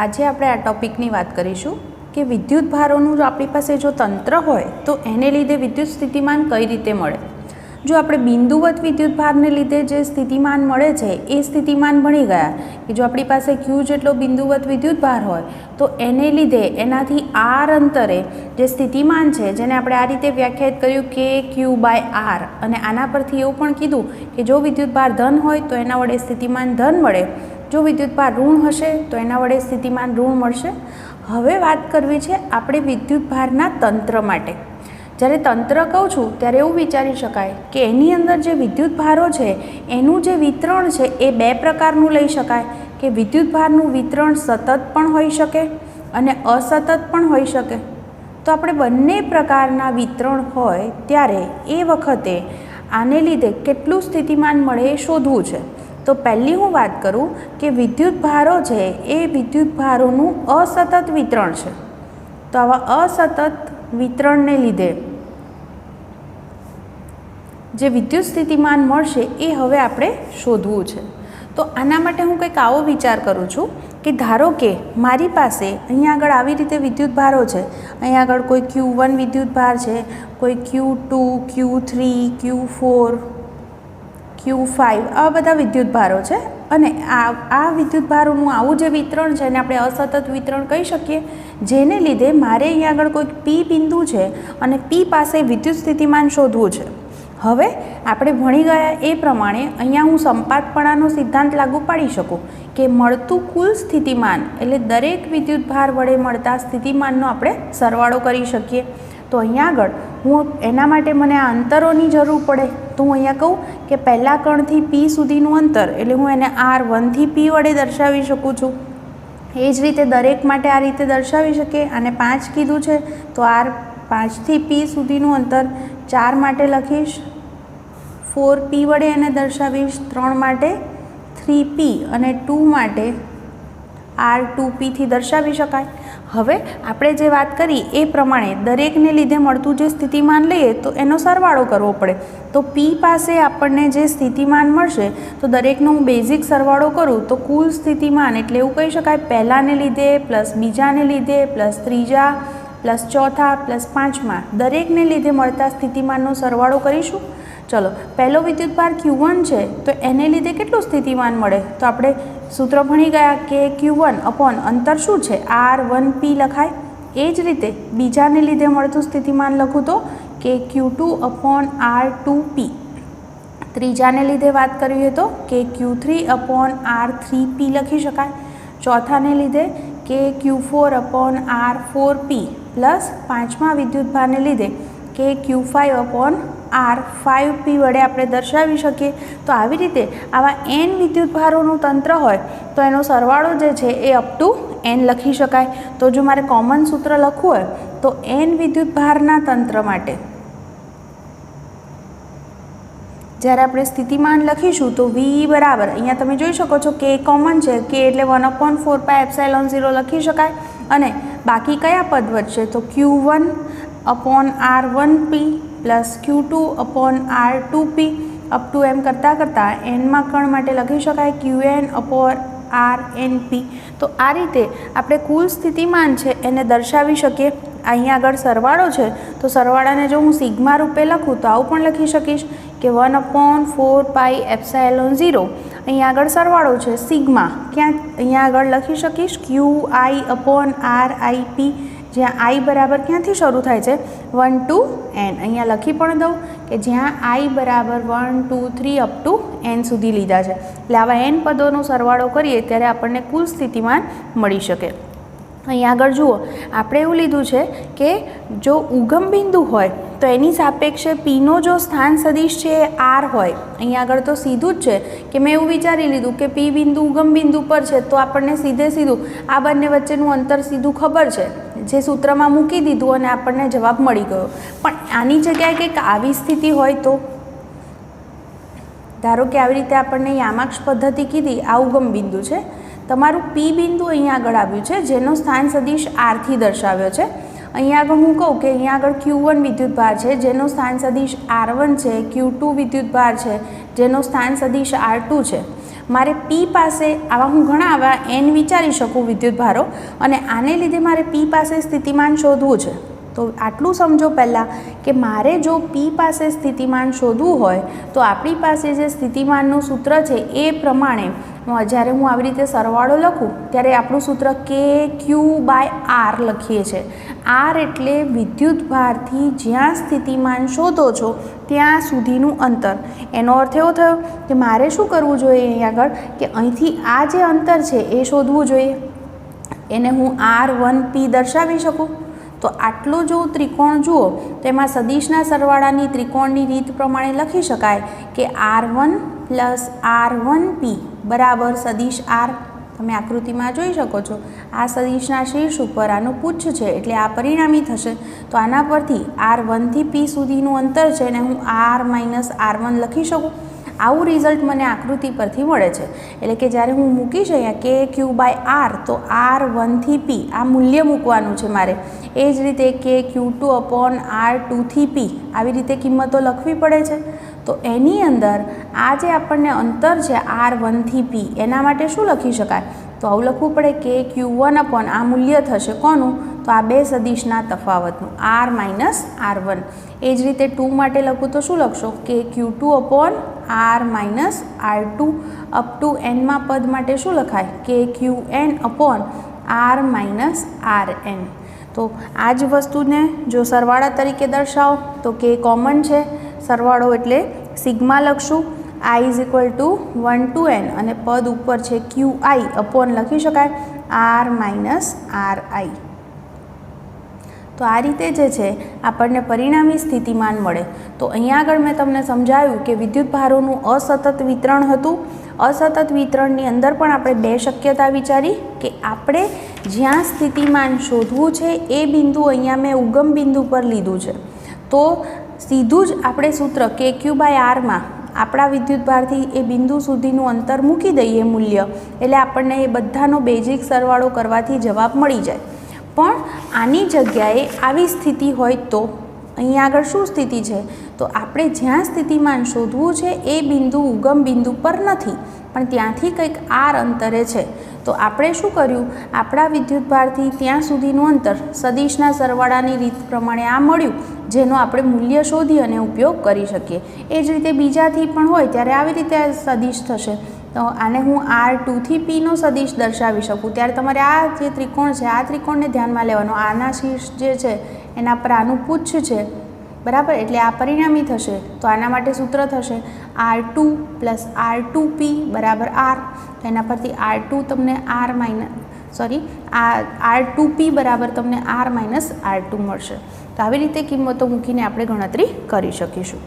આજે આપણે આ ટોપિકની વાત કરીશું કે વિદ્યુત ભારોનું આપણી પાસે જો તંત્ર હોય તો એને લીધે વિદ્યુત સ્થિતિમાન કઈ રીતે મળે। જો આપણે બિંદુવત વિદ્યુત ભારને લીધે જે સ્થિતિમાન મળે છે એ સ્થિતિમાન ભણી ગયા કે જો આપણી પાસે Q જેટલો બિંદુવત વિદ્યુત ભાર હોય તો એને લીધે એનાથી r અંતરે જે સ્થિતિમાન છે જેને આપણે આ રીતે વ્યાખ્યાયિત કર્યું કે Q/r, અને આના પરથી એવું પણ કીધું કે જો વિદ્યુત ભાર ધન હોય તો એના વડે સ્થિતિમાન ધન મળે, જો વિદ્યુત ભાર ઋણ હશે તો એના વડે સ્થિતિમાન ઋણ મળશે। હવે વાત કરવી છે આપણે વિદ્યુત ભારના તંત્ર માટે। જ્યારે તંત્ર કહું છું ત્યારે એવું વિચારી શકાય કે એની અંદર જે વિદ્યુત ભારો છે એનું જે વિતરણ છે એ બે પ્રકારનું લઈ શકાય કે વિદ્યુત ભારનું વિતરણ સતત પણ હોઈ શકે અને અસતત પણ હોઈ શકે। તો આપણે બંને પ્રકારના વિતરણ હોય ત્યારે એ વખતે આને લીધે કેટલું સ્થિતિમાન મળે એ શોધવું છે। તો પહેલી હું વાત કરું કે વિદ્યુત ભારો છે એ વિદ્યુત ભારોનું અસતત વિતરણ છે। તો આવા અસતત વિતરણને લીધે જે વિદ્યુત સ્થિતિમાન મળશે એ હવે આપણે શોધવું છે। તો આના માટે હું કંઈક આવો વિચાર કરું છું કે ધારો કે મારી પાસે અહીંયા આગળ આવી રીતે વિદ્યુત ભારો છે। અહીંયા આગળ કોઈ Q1 વિદ્યુત ભાર છે, કોઈ Q2, Q3, Q4, Q5 આવા બધા વિદ્યુત ભારો છે, અને આ વિદ્યુત ભારોનું આવું જે વિતરણ છે એને આપણે અસતત વિતરણ કહી શકીએ, જેને લીધે મારે અહીંયા આગળ કોઈ P બિંદુ છે અને P પાસે વિદ્યુત સ્થિતિમાન શોધવું છે। હવે આપણે ભણી ગયા એ પ્રમાણે અહીંયા હું સંપાતપણાનો સિદ્ધાંત લાગુ પાડી શકું કે મળતું કુલ સ્થિતિમાન એટલે દરેક વિદ્યુત ભાર વડે મળતા સ્થિતિમાનનો આપણે સરવાળો કરી શકીએ। તો અહીંયા આગળ હું એના માટે મને આ અંતરોની જરૂર પડે, તો હું અહીંયા કહું કે પહેલા કણથી P સુધીનું અંતર એટલે હું એને R1 થી P વડે દર્શાવી શકું છું। એ જ રીતે દરેક માટે આ રીતે દર્શાવી શકીએ। અને 5 કીધું છે તો R5 થી P સુધીનું અંતર 4 માટે લખીશ, 4P વડે એને દર્શાવીશ, 3 માટે 3P અને 2 માટે R2P થી દર્શાવી શકાય। હવે આપણે જે વાત કરી એ પ્રમાણે દરેકને લીધે મળતું જે સ્થિતિમાન લઈએ તો એનો સરવાળો કરવો પડે। તો P પાસે આપણને જે સ્થિતિમાન મળશે તો દરેકનો હું બેઝિક સરવાળો કરું તો કુલ સ્થિતિમાન એટલે એવું કહી શકાય પહેલાને લીધે પ્લસ બીજાને લીધે પ્લસ ત્રીજા પ્લસ ચોથા પ્લસ પાંચમા દરેકને લીધે મળતા સ્થિતિમાનનો સરવાળો કરીશું। ચલો, પહેલો વિદ્યુત ભાર Q1 છે તો એને લીધે કેટલું સ્થિતિમાન મળે, તો આપણે સૂત્ર ભણી ગયા કે Q1 અપોન અંતર શું છે R1P લખાય। એ જ રીતે બીજાને લીધે મળતું સ્થિતિમાન લખું તો કે Q2 અપોન R2P। ત્રીજાને લીધે વાત કરીએ તો કે Q3 અપોન R3P લખી શકાય। ચોથાને લીધે કે Q4 અપોન R4P પ્લસ પાંચમા વિદ્યુત ભારને લીધે કે Q5 અપોન R5P વડે આપણે દર્શાવી શકીએ। તો આવી રીતે આવા n વિદ્યુત ભારોનું તંત્ર હોય તો એનો સરવાળો જે છે એ અપ ટુ n લખી શકાય। તો જો મારે કોમન સૂત્ર લખવું હોય તો n વિદ્યુત ભારના તંત્ર માટે જ્યારે આપણે સ્થિતિમાન લખીશું તો V બરાબર અહીંયા તમે જોઈ શકો છો કે કોમન છે, કે એટલે 1/4πε0 લખી શકાય। અને બાકી કયા પદ વધશે તો Q1 upon R1P plus Q2 upon R2P up to એમ કરતાં એનમાં કણ માટે લખી શકાય Qn અપોન RNP। તો આ રીતે આપણે કુલ સ્થિતિમાન છે એને દર્શાવી શકીએ। અહીંયા આગળ સરવાળો છે તો સરવાળાને જો હું સિગ્મા રૂપે લખું તો આવું પણ લખી શકીશ કે 1/4πε0 અહીંયા આગળ સરવાળો છે સિગ્મા, ક્યાં અહીંયા આગળ લખી શકીશ QI અપોન RIP, જ્યાં I બરાબર ક્યાંથી શરૂ થાય છે 1 to n। અહીંયા લખી પણ દઉં કે જ્યાં I બરાબર 1, 2, 3 અપ ટુ n સુધી લીધા છે, એટલે આવા n પદોનો સરવાળો કરીએ ત્યારે આપણને કુલ સ્થિતિમાન મળી શકે। અહીંયા આગળ જુઓ આપણે એવું લીધું છે કે જો ઉગમ બિંદુ હોય તો એની સાપેક્ષે Pનો જો સ્થાન સદિશ છે એ R હોય। અહીંયા આગળ તો સીધું જ છે કે મેં એવું વિચારી લીધું કે P બિંદુ ઉગમ બિંદુ પર છે તો આપણને સીધું આ બંને વચ્ચેનું અંતર સીધું ખબર છે, જે સૂત્રમાં મૂકી દીધું અને આપણને જવાબ મળી ગયો। પણ આની જગ્યાએ કંઈક આવી સ્થિતિ હોય તો ધારો કે આવી રીતે આપણને યામાક્ષ પદ્ધતિ કીધી, આ ઉગમ બિંદુ છે, તમારું P બિંદુ અહીંયા આગળ આવ્યું છે જેનો સ્થાન સદિશ R થી દર્શાવ્યો છે। અહીંયા આગળ હું કહું કે અહીંયા આગળ Q1 વિદ્યુત ભાર છે જેનો સ્થાન સદિશ R1 છે, Q2 વિદ્યુત ભાર છે જેનો સ્થાન સદિશ R2 છે। મારે પી પાસે આવા હું ઘણા આવા એન વિચારી શકું વિદ્યુતભારો, અને આને લીધે મારે પી પાસે સ્થિતિમાન શોધવું છે. તો આટલું સમજો પહેલાં કે મારે જો પી પાસે સ્થિતિમાન શોધવું હોય તો આપણી પાસે જે સ્થિતિમાનનું સૂત્ર છે એ પ્રમાણે જ્યારે હું આવી રીતે સરવાળો લખું ત્યારે આપણું સૂત્ર KQ/R લખીએ છીએ. R એટલે વિદ્યુતભારથી જ્યાં સ્થિતિમાન શોધો છો ત્યાં સુધીનું અંતર. એનો અર્થ એવો થયો કે મારે શું કરવું જોઈએ અહીં આગળ કે અહીંથી આ જે અંતર છે એ શોધવું જોઈએ. એને હું R1P દર્શાવી શકું. તો આટલો જો ત્રિકોણ જુઓ તો એમાં સદિશના સરવાળાની ત્રિકોણની રીત પ્રમાણે લખી શકાય કે R1 + R1P બરાબર સદિશ R. તમે આકૃતિમાં જોઈ શકો છો આ સદિશના શીર્ષ ઉપર આનું પુચ્છ છે એટલે આ પરિણામી થશે. તો આના પરથી R1 થી P સુધીનું અંતર છે અને હું R - R1 લખી શકું. આવું રિઝલ્ટ મને આકૃતિ પરથી મળે છે. એટલે કે જ્યારે હું મૂકીશ અહીંયા KQ/R તો R1 થી P આ મૂલ્ય મૂકવાનું છે મારે. એ જ રીતે KQ2/R2 થી P આવી રીતે કિંમતો લખવી પડે છે. તો એની અંદર આ જે આપણને અંતર છે R1 થી P એના માટે શું લખી શકાય? તો આવું લખવું પડે KQ1/ આ મૂલ્ય થશે કોનું? તો આ બે સદિશના તફાવતનું R - R1. એ જ રીતે 2 માટે લખું તો શું લખશો? KQ2/R - R2 અપ ટુ એનમાં પદ માટે શું લખાય? KQN/R - Rn. તો આ જ વસ્તુને જો સરવાળા તરીકે દર્શાવો તો K કોમન છે, સરવાળો એટલે સિગ્મા લખશું. I = 1 to n અને પદ ઉપર છે QI/ લખી શકાય R - Ri. તો આ રીતે જે છે આપણને પરિણામી સ્થિતિમાન મળે. તો અહીંયા આગળ મેં તમને સમજાવ્યું કે વિદ્યુતભારોનું અસતત વિતરણ હતું. અસતત વિતરણની અંદર પણ આપણે બે શક્યતા વિચારી કે આપણે જ્યાં સ્થિતિમાન શોધવું છે એ બિંદુ અહીંયા મેં ઉગમ બિંદુ પર લીધું છે. તો સીધું જ આપણે સૂત્ર KQ/R માં આપણા વિદ્યુતભારથી એ બિંદુ સુધીનું અંતર મૂકી દઈએ મૂલ્ય, એટલે આપણને એ બધાનો બેઝિક સરવાળો કરવાથી જવાબ મળી જાય. પણ આની જગ્યાએ આવી સ્થિતિ હોય તો અહીંયા આગળ શું સ્થિતિ છે? તો આપણે જ્યાં સ્થિતિમાન શોધવું છે એ બિંદુ ઉગમ બિંદુ પર નથી, પણ ત્યાંથી કંઈક R અંતરે છે. તો આપણે શું કર્યું? આપણા વિદ્યુતભારથી ત્યાં સુધીનું અંતર સદિશના સરવાળાની રીત પ્રમાણે આ મળ્યું, જેનો આપણે મૂલ્ય શોધી અને ઉપયોગ કરી શકીએ. એ જ રીતે બીજાથી પણ હોય ત્યારે આવી રીતે સદિશ થશે. તો આને હું R2 થી P નો સદિશ દર્શાવી શકું. ત્યારે તમારે આ જે ત્રિકોણ છે આ ત્રિકોણને ધ્યાનમાં લેવાનો. આના શીર્ષ જે છે એના પર આનું પુચ્છ છે, બરાબર, એટલે આ પરિણામી થશે. તો આના માટે સૂત્ર થશે R2 + R2P = R. તો એના પરથી R2 તમને R2P બરાબર તમને R - R2 મળશે. તો આવી રીતે કિંમતો મૂકીને આપણે ગણતરી કરી શકીશું.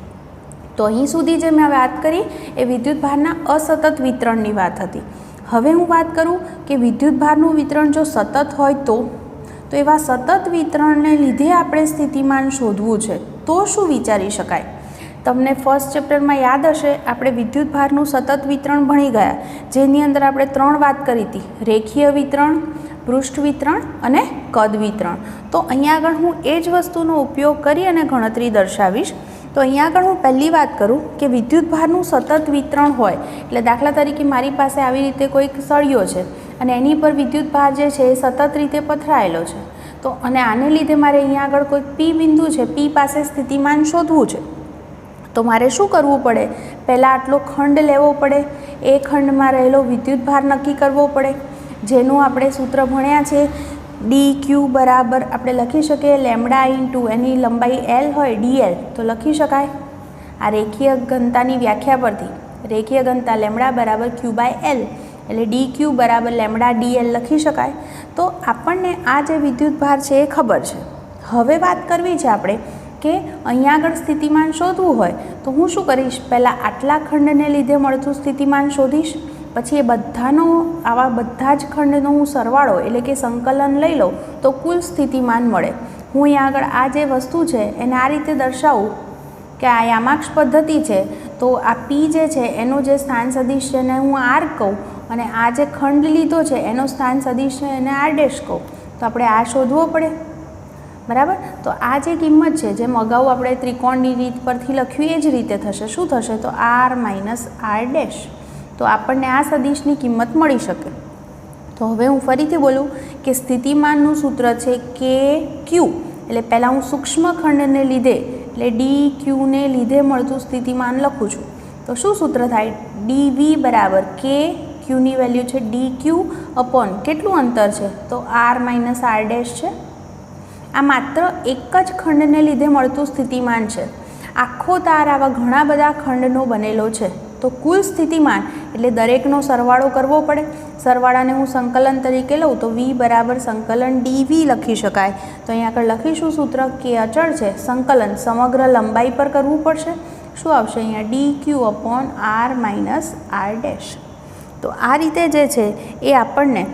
તો અહીં સુધી જે મેં વાત કરી એ વિદ્યુતભારના અસતત વિતરણની વાત હતી. હવે હું વાત કરું કે વિદ્યુતભારનું વિતરણ જો સતત હોય તો એવા સતત વિતરણને લીધે આપણે સ્થિતિમાન શોધવું છે તો શું વિચારી શકાય? તમને ફર્સ્ટ ચેપ્ટરમાં યાદ હશે આપણે વિદ્યુતભારનું સતત વિતરણ ભણી ગયા, જેની અંદર આપણે 3 વાત કરી હતી: રેખીય વિતરણ, પૃષ્ઠ વિતરણ અને કદ વિતરણ. તો અહીંયા આગળ હું એ જ વસ્તુનો ઉપયોગ કરી અને ગણતરી દર્શાવીશ. તો અહીંયા આગળ હું પહેલી વાત કરું કે વિદ્યુતભારનું સતત વિતરણ હોય એટલે દાખલા તરીકે મારી પાસે આવી રીતે કોઈક સળિયો છે અને એની પર વિદ્યુતભાર જે છે એ સતત રીતે પથરાયેલો છે. તો અને આને લીધે મારે અહીંયા આગળ કોઈ P બિંદુ છે, P પાસે સ્થિતિમાન શોધવું છે. તો મારે શું કરવું પડે? પહેલાં આટલો ખંડ લેવો પડે, એ ખંડમાં રહેલો વિદ્યુતભાર નક્કી કરવો પડે, જેનું આપણે સૂત્ર ભણ્યા છે dq બરાબર આપણે લખી શકીએ લેમ્ડા ઇન્ટુ એની લંબાઈ L હોય dl તો લખી શકાય. આ રેખીય ઘનતાની વ્યાખ્યા પરથી રેખીય ઘનતા લેમ્ડા બરાબર q/L એટલે dq બરાબર લેમ્ડા dl લખી શકાય. તો આપણને આ જે વિદ્યુતભાર છે એ ખબર છે. હવે વાત કરવી છે આપણે કે અહીંયા આગળ સ્થિતિમાન શોધવું હોય તો હું શું કરીશ? પહેલાં આટલા ખંડને લીધે મળતું સ્થિતિમાન શોધીશ, પછી એ બધાનો આવા બધા જ ખંડનો હું સરવાળો એટલે કે સંકલન લઈ લઉં તો કુલ સ્થિતિમાન મળે. હું અહીંયા આગળ આ જે વસ્તુ છે એને આ રીતે દર્શાવું કે આ યામાક્ષ પદ્ધતિ છે. તો આ P જે છે એનો જે સ્થાન સદિશ છે એને હું R કહું અને આ જે ખંડ લીધો છે એનો સ્થાન સદિશ છે એને R' કહું. તો આપણે આ શોધવો પડે, બરાબર. તો આ જે કિંમત છે જેમ અગાઉ આપણે ત્રિકોણની રીત પરથી લખ્યું એ જ રીતે થશે. શું થશે? તો R - R'. તો આપણને આ સદિશની કિંમત મળી શકે. તો હવે હું ફરીથી બોલું કે સ્થિતિમાનનું સૂત્ર છે કે ક્યુ, એટલે પહેલાં હું સૂક્ષ્મ ખંડને લીધે એટલે ડી ક્યુને લીધે મળતું સ્થિતિમાન લખું છું. તો શું સૂત્ર થાય? ડીવી બરાબર કે ક્યુની વેલ્યુ છે ડી ક્યુ અપોન કેટલું અંતર છે? તો આર માઇનસ આર ડેશ છે. આ માત્ર એક જ ખંડને લીધે મળતું સ્થિતિમાન છે. આખો તાર આવા ઘણા બધા ખંડનો બનેલો છે. તો કુલ સ્થિતિમાન એટલે દરેકનો સરવાળો કરવો પડે. સરવાળાને હું સંકલન તરીકે લઉં તો વી બરાબર સંકલન ડીવી લખી શકાય. તો અહીંયા આગળ લખીશું સૂત્ર કે અચળ છે, સંકલન સમગ્ર લંબાઈ પર કરવું પડશે. શું આવશે અહીંયા? D q upon R minus R dash. તો આ રીતે જે છે એ આપણને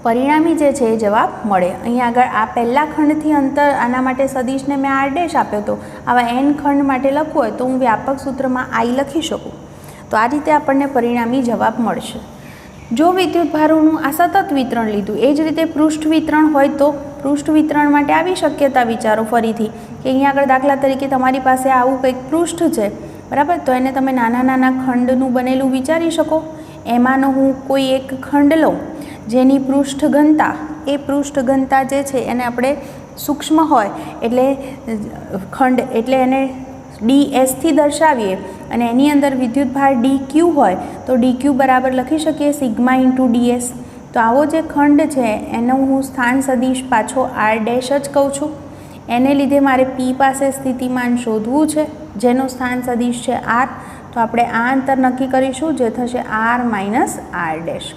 પરિણામી જે છે એ જવાબ મળે. અહીંયા આગળ આ પહેલા ખંડથી અંતર આના માટે સદિશને મેં આર ડેશ આપ્યો હતો. આવા એન ખંડ માટે લખવું હોય તો હું વ્યાપક સૂત્રમાં આઈ લખી શકું. તો આ રીતે આપણને પરિણામી જવાબ મળશે. જો વિદ્યુતભારોનું આ સતત વિતરણ લીધું, એ જ રીતે પૃષ્ઠ વિતરણ હોય તો પૃષ્ઠ વિતરણ માટે આવી શક્યતા વિચારો ફરીથી કે અહીંયા આગળ દાખલા તરીકે તમારી પાસે આવું કંઈક પૃષ્ઠ છે, બરાબર? તો એને તમે નાના નાના ખંડનું બનેલું વિચારી શકો. એમાંનો હું કોઈ એક ખંડ લઉં જેની પૃષ્ઠ ઘનતા, એ પૃષ્ઠ ઘનતા જે છે એને આપણે સૂક્ષ્મ હોય એટલે ખંડ એટલે એને ડી એસથી દર્શાવીએ અને એની અંદર વિદ્યુતભાર ડી ક્યુ હોય તો ડી ક્યુ બરાબર લખી શકીએ સિગ્મા ઇન્ટુ ડીએસ. તો આવો જે ખંડ છે એનો હું સ્થાન સદિશ પાછો આર ડેશ જ કહું છું. એને લીધે મારે પી પાસે સ્થિતિમાન શોધવું છે જેનો સ્થાન સદિશ છે આર. તો આપણે આ અંતર નક્કી કરીશું જે થશે આર માઇનસ આર ડેશ.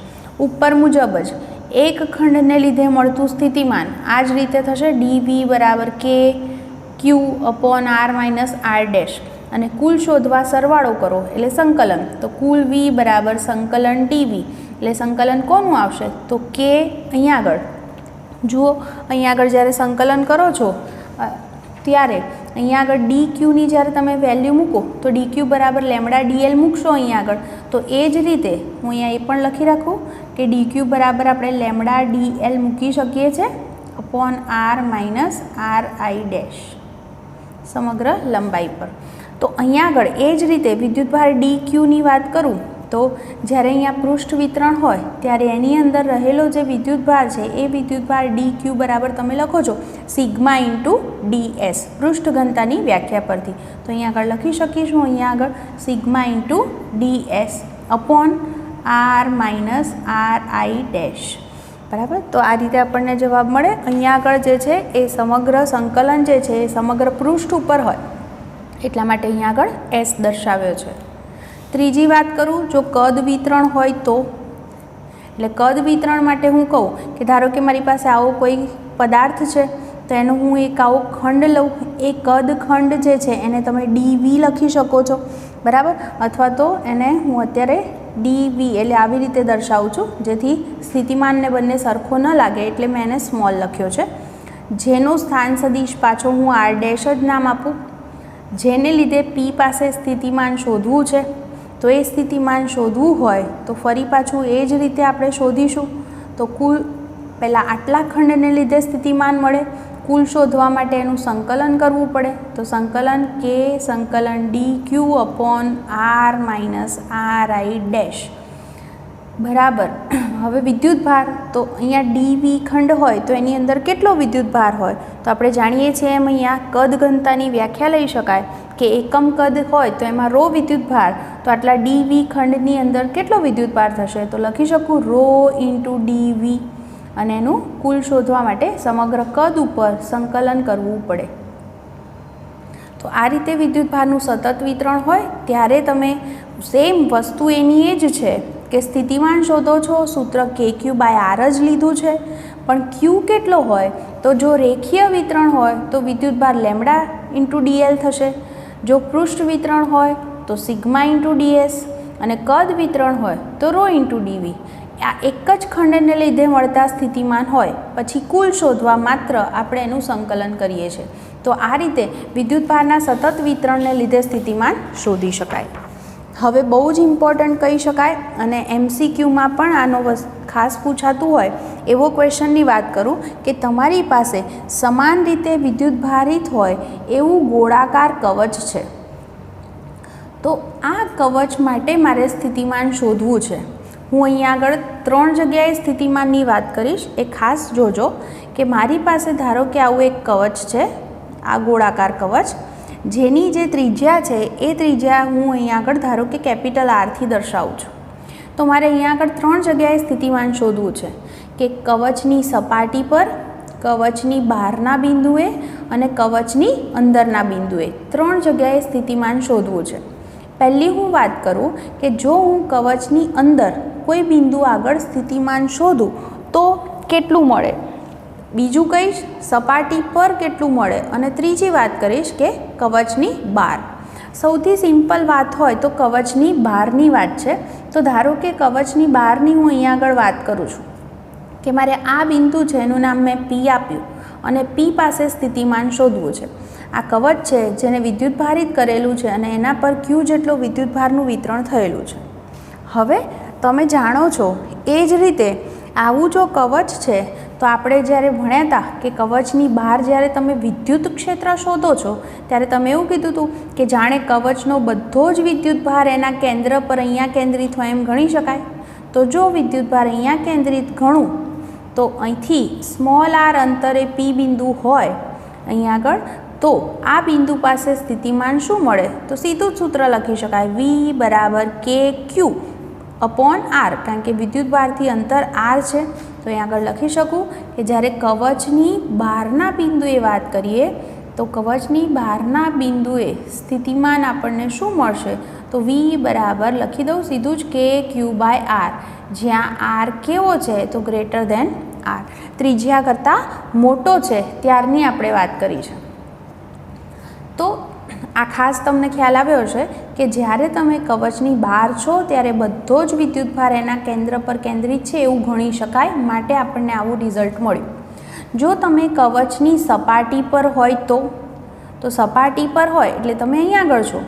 ઉપર મુજબ જ એક ખંડને લીધે મળતું સ્થિતિમાન આ જ રીતે થશે ડીવી બરાબર કે Q upon R minus R dash. અને કુલ શોધવા સરવાળો કરો એટલે સંકલન. તો કુલ વી બરાબર સંકલન ડીવી એટલે સંકલન કોનું આવશે? તો કે અહીંયા આગળ જુઓ, અહીંયા આગળ જ્યારે સંકલન કરો છો ત્યારે અહીંયા આગળ ડી ક્યુની જ્યારે તમે વેલ્યુ મૂકો તો ડી ક્યુ બરાબર લેમડા ડીએલ મૂકશો અહીંયા આગળ. તો એ જ રીતે હું અહીંયા એ પણ લખી રાખું કે ડી ક્યુ બરાબર આપણે લેમડા ડીએલ મૂકી શકીએ છીએ upon R minus r i dash સમગ્ર લંબાઈ પર. તો અહીંયા આગળ એ જ રીતે વિદ્યુતભાર ડી ક્યુની વાત કરું તો જ્યારે અહીંયા પૃષ્ઠ વિતરણ હોય ત્યારે એની અંદર રહેલો જે વિદ્યુતભાર છે એ વિદ્યુતભાર ડી ક્યુ બરાબર તમે લખો છો સિગ્મા ઇન્ટુ ડીએસ પૃષ્ઠ ઘનતાની વ્યાખ્યા પરથી. તો અહીંયા આગળ લખી શકીશું અહીંયા આગળ sigma into d s upon R minus r i dash, બરાબર. તો આ રીતે આપણને જવાબ મળે. અહીંયા આગળ જે છે એ સમગ્ર સંકલન જે છે એ સમગ્ર પૃષ્ઠ ઉપર હોય એટલા માટે અહીંયા આગળ એસ દર્શાવ્યો છે. ત્રીજી વાત કરું, જો કદ વિતરણ હોય તો, એટલે કદ વિતરણ માટે હું કહું કે ધારો કે મારી પાસે આવો કોઈ પદાર્થ છે તો એનો હું એક આવો ખંડ લઉં. એ કદ ખંડ જે છે એને તમે ડીવી લખી શકો છો, બરાબર. અથવા તો એને હું અત્યારે ડીવી એટલે આવી રીતે દર્શાવું છું જેથી સ્થિતિમાનને બંને સરખો ન લાગે એટલે મેં એને સ્મોલ લખ્યો છે. જેનો સ્થાન સદિશ પાછો હું આર ડેશ જ નામ આપું. જેને લીધે પી પાસે સ્થિતિમાન શોધવું છે તો એ સ્થિતિમાન શોધવું હોય તો ફરી પાછું એ જ રીતે આપણે શોધીશું. તો કુલ પહેલાં આટલા ખંડને લીધે સ્થિતિમાન મળે. કુલ શોધવા માટે એનું સંકલન કરવું પડે. તો સંકલન કે સંકલન d q upon R minus r i dash બરાબર. હવે વિદ્યુતભાર તો અહીંયા ડીવી ખંડ હોય તો એની અંદર કેટલો વિદ્યુતભાર હોય? તો આપણે જાણીએ છીએ એમ અહીંયા કદ ઘનતાની વ્યાખ્યા લઈ શકાય કે એકમ કદ હોય તો એમાં રો વિદ્યુતભાર, તો આટલા ડીવી ખંડની અંદર કેટલો વિદ્યુતભાર થશે? તો લખી શકું રો ઇન્ટુ ડીવી અને એનું કુલ શોધવા માટે સમગ્ર કદ ઉપર સંકલન કરવું પડે. તો આ રીતે વિદ્યુતભારનું સતત વિતરણ હોય ત્યારે તમે સેમ વસ્તુ એની એ જ છે કે સ્થિતિમાન શોધો છો, સૂત્ર કે ક્યુ બાય આર જ લીધું છે, પણ ક્યુ કેટલો હોય? તો જો રેખીય વિતરણ હોય તો વિદ્યુતભાર લેમડા ઇન્ટુ ડીએલ થશે. જો પૃષ્ઠ વિતરણ હોય તો સિગ્મા ઇન્ટુ ડીએસ અને કદ વિતરણ હોય તો રો ઇન્ટુ ડીવી. આ એક જ ખંડને લીધે મળતા સ્થિતિમાન હોય પછી કુલ શોધવા માત્ર આપણે એનું સંકલન કરીએ છીએ. તો આ રીતે વિદ્યુતભારના સતત વિતરણને લીધે સ્થિતિમાન શોધી શકાય. હવે બહુ જ ઇમ્પોર્ટન્ટ કહી શકાય અને MCQમાં પણ આનો ખાસ પૂછાતું હોય એવો ક્વેશ્ચનની વાત કરું કે તમારી પાસે સમાન રીતે વિદ્યુતભારિત હોય એવું ગોળાકાર કવચ છે. તો આ કવચ માટે મારે સ્થિતિમાન શોધવું છે. હું અહીંયા આગળ 3 જગ્યાએ સ્થિતિમાનની વાત કરીશ. એ ખાસ જોજો કે મારી પાસે ધારો કે આવું એક કવચ છે, આ ગોળાકાર કવચ, જેની જે ત્રિજ્યા છે એ ત્રિજ્યા હું અહીંયા આગળ ધારો કે કેપિટલ આરથી દર્શાવું છું. તો મારે અહીંયા આગળ 3 જગ્યાએ સ્થિતિમાન શોધવું છે કે કવચની સપાટી પર, કવચની બહારના બિંદુએ અને કવચની અંદરના બિંદુએ 3 જગ્યાએ સ્થિતિમાન શોધવું છે. પહેલી હું વાત કરું કે જો હું કવચની અંદર કોઈ બિંદુ આગળ સ્થિતિમાન શોધું તો કેટલું મળે, બીજું કહીશ સપાટી પર કેટલું મળે, અને ત્રીજી વાત કરીશ કે કવચની બહાર. સૌથી સિમ્પલ વાત હોય તો કવચની બહારની વાત છે. તો ધારો કે કવચની બહારની હું અહીંયા આગળ વાત કરું છું કે મારે આ બિંદુ છે એનું નામ મેં P આપ્યું અને P પાસે સ્થિતિમાન શોધવું છે. આ કવચ છે જેને વિદ્યુતભારિત કરેલું છે અને એના પર Q જેટલો વિદ્યુતભારનું વિતરણ થયેલું છે. હવે તમે જાણો છો એ જ રીતે આવું જો કવચ છે તો આપણે જ્યારે ભણ્યા હતા કે કવચની બહાર જ્યારે તમે વિદ્યુત ક્ષેત્ર શોધો છો ત્યારે તમે એવું કીધું હતું કે જાણે કવચનો બધો જ વિદ્યુતભાર એના કેન્દ્ર પર અહીંયા કેન્દ્રિત હોય એમ ગણી શકાય. તો જો વિદ્યુતભાર અહીંયા કેન્દ્રિત ગણું તો અહીંથી સ્મોલ r અંતરે P બિંદુ હોય અહીંયા આગળ, તો આ બિંદુ પાસે સ્થિતિમાન શું મળે, તો સીધું જ સૂત્ર લખી શકાય V = KQ અપોન R, કારણ કે વિદ્યુતભારથી અંતર R છે. તો અહીં આગળ લખી શકું કે જ્યારે કવચની બહારના બિંદુએ વાત કરીએ તો કવચની બહારના બિંદુએ સ્થિતિમાન આપણને શું મળશે, તો V બરાબર લખી દઉં સીધું જ KQ/R, જ્યાં R કેવો છે તો ગ્રેટર ધેન R, ત્રિજ્યા કરતાં મોટો છે ત્યારની આપણે વાત કરી છે. તો આ ખાસ તમને ખ્યાલ આવ્યો છે કે જ્યારે તમે કવચની બહાર છો ત્યારે બધો જ વિદ્યુતભાર એના કેન્દ્ર પર કેન્દ્રિત છે એવું ગણી શકાય, માટે આપણને આવું રિઝલ્ટ મળ્યું. જો તમે કવચની સપાટી પર હોય તો સપાટી પર હોય એટલે તમે અહીંયા આગળ છો,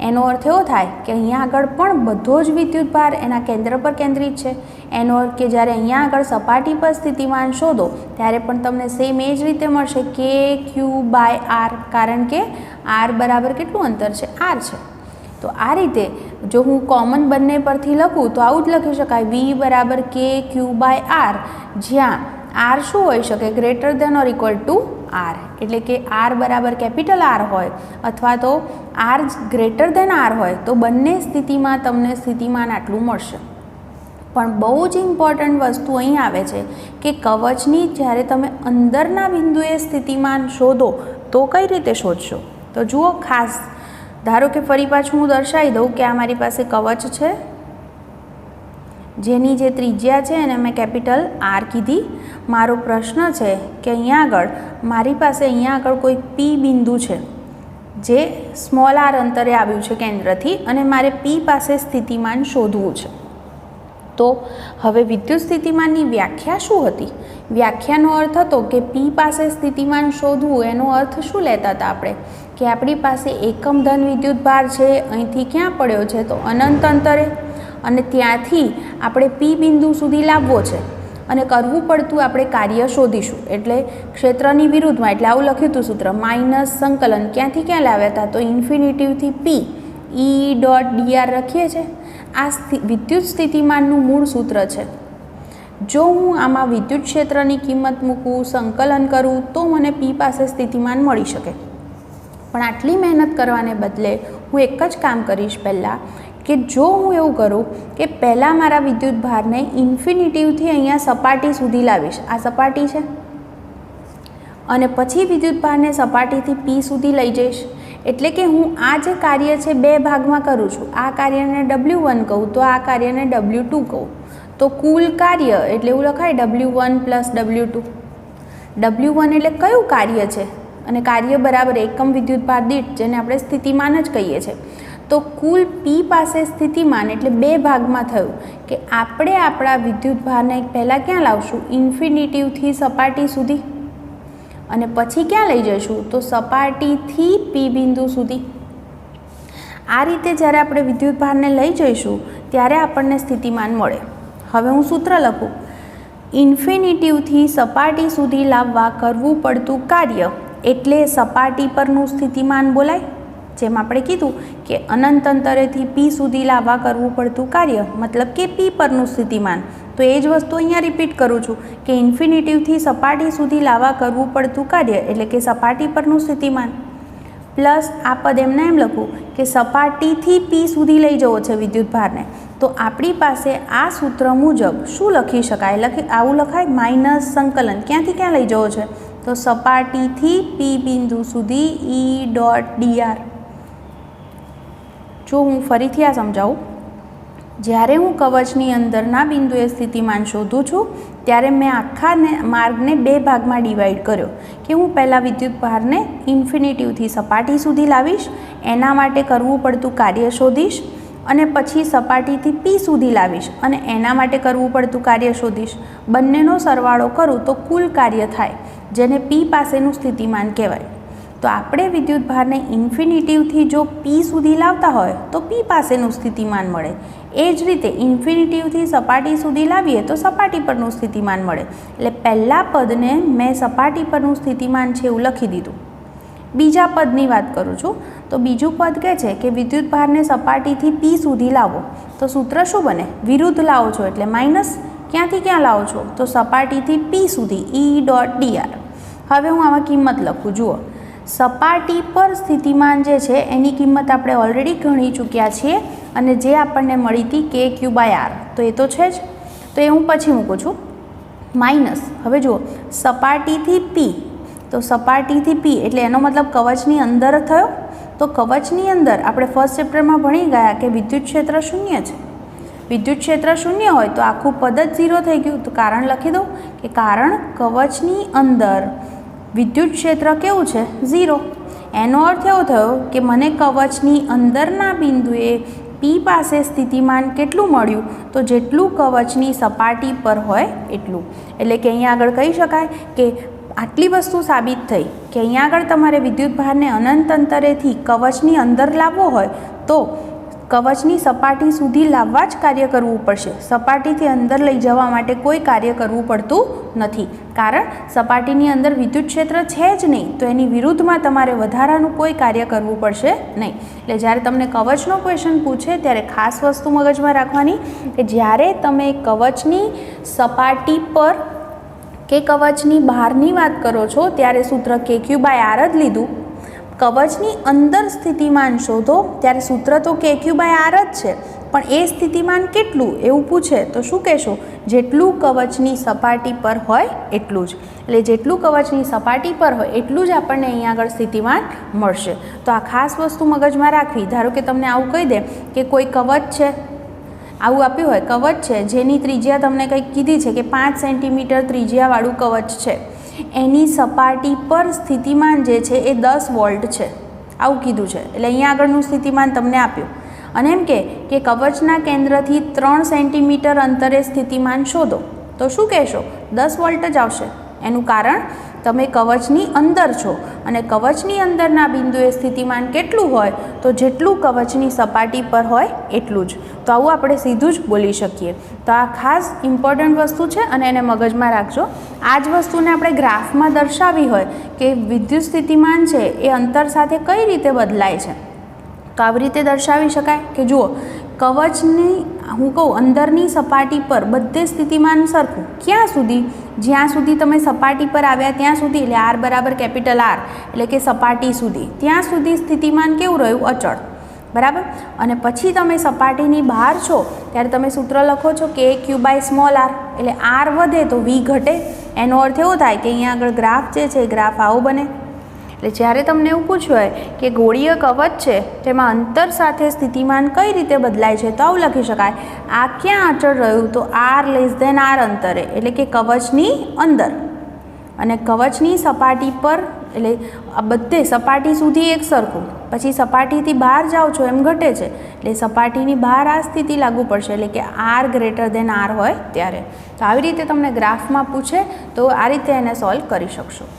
એનો અર્થ એવો થાય કે અહીંયા આગળ પણ બધો જ વિદ્યુતભાર એના કેન્દ્ર પર કેન્દ્રિત છે. એનો અર્થ કે જ્યારે અહીંયા આગળ સપાટી પર સ્થિતિમાન શોધો ત્યારે પણ તમને સેમ એ જ રીતે મળશે KQ/R, કારણ કે R બરાબર કેટલું અંતર છે, R છે. તો આ રીતે જો હું કોમન બંને પરથી લખું તો આવું જ લખી શકાય V = KQ/R, જ્યાં R શું હોઈ શકે, greater than or equal to R, એટલે કે R બરાબર કેપિટલ R હોય અથવા તો R ગ્રેટર ધેન R હોય તો બંને સ્થિતિમાં તમને સ્થિતિમાન આટલું મળશે. પણ બહુ જ ઇમ્પોર્ટન્ટ વસ્તુ અહીં આવે છે કે કવચની જ્યારે તમે અંદરના બિંદુએ સ્થિતિમાન શોધો તો કઈ રીતે શોધશો. તો જુઓ ખાસ, ધારો કે ફરી પાછું હું દર્શાવી દઉં કે આ મારી પાસે કવચ છે જેની જે ત્રિજ્યા છે એને મેં કેપિટલ R કીધી. મારો પ્રશ્ન છે કે અહીંયા આગળ મારી પાસે અહીંયા આગળ કોઈ P બિંદુ છે જે સ્મોલ r અંતરે આવ્યું છે કેન્દ્રથી અને મારે P પાસે સ્થિતિમાન શોધવું છે. તો હવે વિદ્યુત સ્થિતિમાનની વ્યાખ્યા શું હતી? વ્યાખ્યાનો અર્થ હતો કે P પાસે સ્થિતિમાન શોધવું, એનો અર્થ શું લેતા હતા આપણે કે આપણી પાસે એકમ ધન વિદ્યુતભાર છે, અહીંથી ક્યાં પડ્યો છે તો અનંત અંતરે, અને ત્યાંથી આપણે P બિંદુ સુધી લાવવો છે અને કરવું પડતું આપણે કાર્ય શોધીશું. એટલે ક્ષેત્રની વિરુદ્ધમાં, એટલે આવું લખ્યું હતું સૂત્ર, માઇનસ સંકલન ક્યાંથી ક્યાં લાવ્યા હતા તો ઇન્ફિનિટીવથી P E.dr લખીએ છીએ. આ વિદ્યુત સ્થિતિમાનનું મૂળ સૂત્ર છે. જો હું આમાં વિદ્યુત ક્ષેત્રની કિંમત મૂકું, સંકલન કરું તો મને P પાસે સ્થિતિમાન મળી શકે. પણ આટલી મહેનત કરવાને બદલે હું એક જ કામ કરીશ પહેલાં, કે જો હું એવું કરું કે પહેલાં મારા વિદ્યુતભારને ઇન્ફિનિટીવથી અહીંયા સપાટી સુધી લાવીશ, આ સપાટી છે, અને પછી વિદ્યુતભારને સપાટીથી P સુધી લઈ જઈશ. એટલે કે હું આ જે કાર્ય છે બે ભાગમાં કરું છું. આ કાર્યને W1 કહું તો આ કાર્યને W2 કહું. તો કુલ કાર્ય એટલે એવું લખાય W1 + W2. W1 એટલે કયું કાર્ય છે, અને કાર્ય બરાબર એકમ વિદ્યુતભાર દીઠ, જેને આપણે સ્થિતિમાન જ કહીએ છીએ. તો કુલ P પાસે સ્થિતિમાન એટલે બે ભાગમાં થયું કે આપણે આપણા વિદ્યુતભારને પહેલાં ક્યાં લાવશું, ઇન્ફિનિટીવથી સપાટી સુધી, અને પછી ક્યાં લઈ જઈશું તો સપાટીથી P બિંદુ સુધી. આ રીતે જ્યારે આપણે વિદ્યુતભારને લઈ જઈશું ત્યારે આપણને સ્થિતિમાન મળે. હવે હું સૂત્ર લખું, ઇન્ફિનિટીવથી સપાટી સુધી લાવવા કરવું પડતું કાર્ય એટલે સપાટી પરનું સ્થિતિમાન બોલાય. જેમ આપણે કીધું કે અનંત અંતરેથી પી સુધી લાવવા કરવું પડતું કાર્ય, મતલબ કે પી પરનું સ્થિતિમાન. તો એ જ વસ્તુ અહીંયા રિપીટ કરું છું કે ઇન્ફિનિટિવથી સપાટી સુધી લાવવા કરવું પડતું કાર્ય એટલે કે સપાટી પરનું સ્થિતિમાન, પ્લસ આ પદ એમને એમ લખું કે સપાટીથી પી સુધી લઈ જવો છે વિદ્યુતભારને. તો આપણી પાસે આ સૂત્ર મુજબ શું લખી શકાય? આવું લખાય, માઇનસ સંકલન ક્યાંથી ક્યાં લઈ જવો છે? તો સપાટીથી પી બિંદુ સુધી ઈ ડોટ ડીઆર. જો હું ફરીથી આ સમજાવું, જ્યારે હું કવચની અંદરના બિંદુએ સ્થિતિમાન શોધું છું ત્યારે મેં આખા માર્ગને બે ભાગમાં ડિવાઈડ કર્યો કે હું પહેલાં વિદ્યુતભારને ઇન્ફિનિટિવથી સપાટી સુધી લાવીશ, એના માટે કરવું પડતું કાર્ય શોધીશ, અને પછી સપાટીથી પી સુધી લાવીશ અને એના માટે કરવું પડતું કાર્ય શોધીશ. બંનેનો સરવાળો કરું તો કુલ કાર્ય થાય, જેને પી પાસેનું સ્થિતિમાન કહેવાય. તો આપણે વિદ્યુતભારને ઇન્ફિનિટિવથી જો પી સુધી લાવતા હોય તો પી પાસેનું સ્થિતિમાન મળે. એ જ રીતે ઇન્ફિનિટિવથી સપાટી સુધી લાવીએ તો સપાટી પરનું સ્થિતિમાન મળે. એટલે પહેલાં પદને મેં સપાટી પરનું સ્થિતિમાન છે એવું લખી દીધું. બીજા પદની વાત કરું છું તો બીજું પદ કહે છે કે વિદ્યુતભારને સપાટીથી પી સુધી લાવો. તો સૂત્ર શું બને? વિરુદ્ધ લાવો છો એટલે માઇનસ. ક્યાંથી ક્યાં લાવો છો? તો સપાટીથી પી સુધી ઈ ડોટ ડીઆર. હવે હું આમાં કિંમત લખું. જુઓ, સપાટી પર સ્થિતિમાન જે છે એની કિંમત આપણે ઓલરેડી ગણી ચૂક્યા છીએ અને જે આપણને મળી હતી કે ક્યુ બાય આર, તો એ તો છે જ. તો એ હું પછી મૂકું છું માઇનસ. હવે જુઓ, સપાટીથી પી, તો સપાટીથી પી એટલે એનો મતલબ કવચની અંદર થયો. તો કવચની અંદર આપણે ફર્સ્ટ ચેપ્ટરમાં ભણી ગયા કે વિદ્યુત ક્ષેત્ર શૂન્ય છે. વિદ્યુત ક્ષેત્ર શૂન્ય હોય તો આખું પદ જ ઝીરો થઈ ગયું. તો કારણ લખી દઉં કે કારણ કવચની અંદર વિદ્યુત ક્ષેત્ર કેવું છે? ઝીરો. એનો અર્થ એવો થયો કે મને કવચની અંદરના બિંદુએ પી પાસે સ્થિતિમાન કેટલું મળ્યું? તો જેટલું કવચની સપાટી પર હોય એટલું. એટલે કે અહીંયા આગળ કહી શકાય કે આટલી વસ્તુ સાબિત થઈ કે અહીંયા આગળ તમારે વિદ્યુતભારને અનંત અંતરેથી કવચની અંદર લાવવો હોય તો કવચની સપાટી સુધી લાવવા જ કાર્ય કરવું પડશે. સપાટીથી અંદર લઈ જવા માટે કોઈ કાર્ય કરવું પડતું નથી, કારણ સપાટીની અંદર વિદ્યુત ક્ષેત્ર છે જ નહીં. તો એની વિરુદ્ધમાં તમારે વધારાનું કોઈ કાર્ય કરવું પડશે નહીં. એટલે જ્યારે તમને કવચનો ક્વેશ્ચન પૂછે ત્યારે ખાસ વસ્તુ મગજમાં રાખવાની કે જ્યારે તમે કવચની સપાટી પર કે કવચની બહારની વાત કરો છો ત્યારે સૂત્ર કે ક્યુ બાય આર જ લીધું. કવચની અંદર સ્થિતિમાન શોધો ત્યારે સૂત્ર તો કે ક્યુ બાય આર જ છે, પણ એ સ્થિતિમાન કેટલું એવું પૂછે તો શું કહેશો? જેટલું કવચની સપાટી પર હોય એટલું જ. એટલે જેટલું કવચની સપાટી પર હોય એટલું જ આપણને અહીંયા આગળ સ્થિતિમાન મળશે. તો આ ખાસ વસ્તુ મગજમાં રાખવી. ધારો કે તમને આવું કહી દે કે કોઈ કવચ છે, આવું આપ્યું હોય કવચ છે જેની ત્રિજ્યા તમને કંઈક કીધી છે કે 5 સેન્ટીમીટર ત્રિજ્યાવાળું કવચ છે, એની સપાટી પર સ્થિતિમાન જે છે એ 10 વોલ્ટ છે, આવું કીધું છે. એટલે અહીંયા આગળનું સ્થિતિમાન તમને આપ્યું અને એમ કે કવચના કેન્દ્રથી 3 સેન્ટીમીટર અંતરે સ્થિતિમાન શોધો. તો શું કહેશો? 10 વોલ્ટ જ આવશે. એનું કારણ તમે કવચની અંદર છો અને કવચની અંદરના બિંદુએ સ્થિતિમાન કેટલું હોય તો જેટલું કવચની સપાટી પર હોય એટલું જ. તો આવું આપણે સીધું જ બોલી શકીએ. તો આ ખાસ ઇમ્પોર્ટન્ટ વસ્તુ છે અને એને મગજમાં રાખજો. આ જ વસ્તુને આપણે ગ્રાફમાં દર્શાવી હોય કે વિદ્યુત સ્થિતિમાન છે એ અંતર સાથે કઈ રીતે બદલાય છે, તો આવી રીતે દર્શાવી શકાય કે જુઓ, કવચની હું કહું અંદરની સપાટી પર બધે સ્થિતિમાન સરખું. ક્યાં સુધી? જ્યાં સુધી તમે સપાટી પર આવ્યા ત્યાં સુધી, એટલે આર બરાબર કેપિટલ આર એટલે કે સપાટી સુધી, ત્યાં સુધી સ્થિતિમાન કેવું રહ્યું? અચળ. બરાબર. અને પછી તમે સપાટીની બહાર છો ત્યારે તમે સૂત્ર લખો છો કે ક્યુ બાય સ્મોલ આર, એટલે આર વધે તો વી ઘટે. એનો અર્થ એવો થાય કે અહીંયા આગળ ગ્રાફ જે છે ગ્રાફ આવો બને. એટલે જ્યારે તમને એવું પૂછ્યું હોય કે ગોળીય કવચ છે તેમાં અંતર સાથે સ્થિતિમાન કઈ રીતે બદલાય છે તો આવું લખી શકાય, આ ક્યાં અચળ રહ્યું? તો આર લેસ ધેન આર અંતરે, એટલે કે કવચની અંદર. અને કવચની સપાટી પર એટલે આ બધે સપાટી સુધી એક સરખું, પછી સપાટીથી બહાર જાઓ છો એમ ઘટે છે, એટલે સપાટીની બહાર આ સ્થિતિ લાગુ પડશે, એટલે કે આર ગ્રેટર ધેન આર હોય ત્યારે. તો આવી રીતે તમને ગ્રાફમાં પૂછે તો આ રીતે એને સોલ્વ કરી શકશો.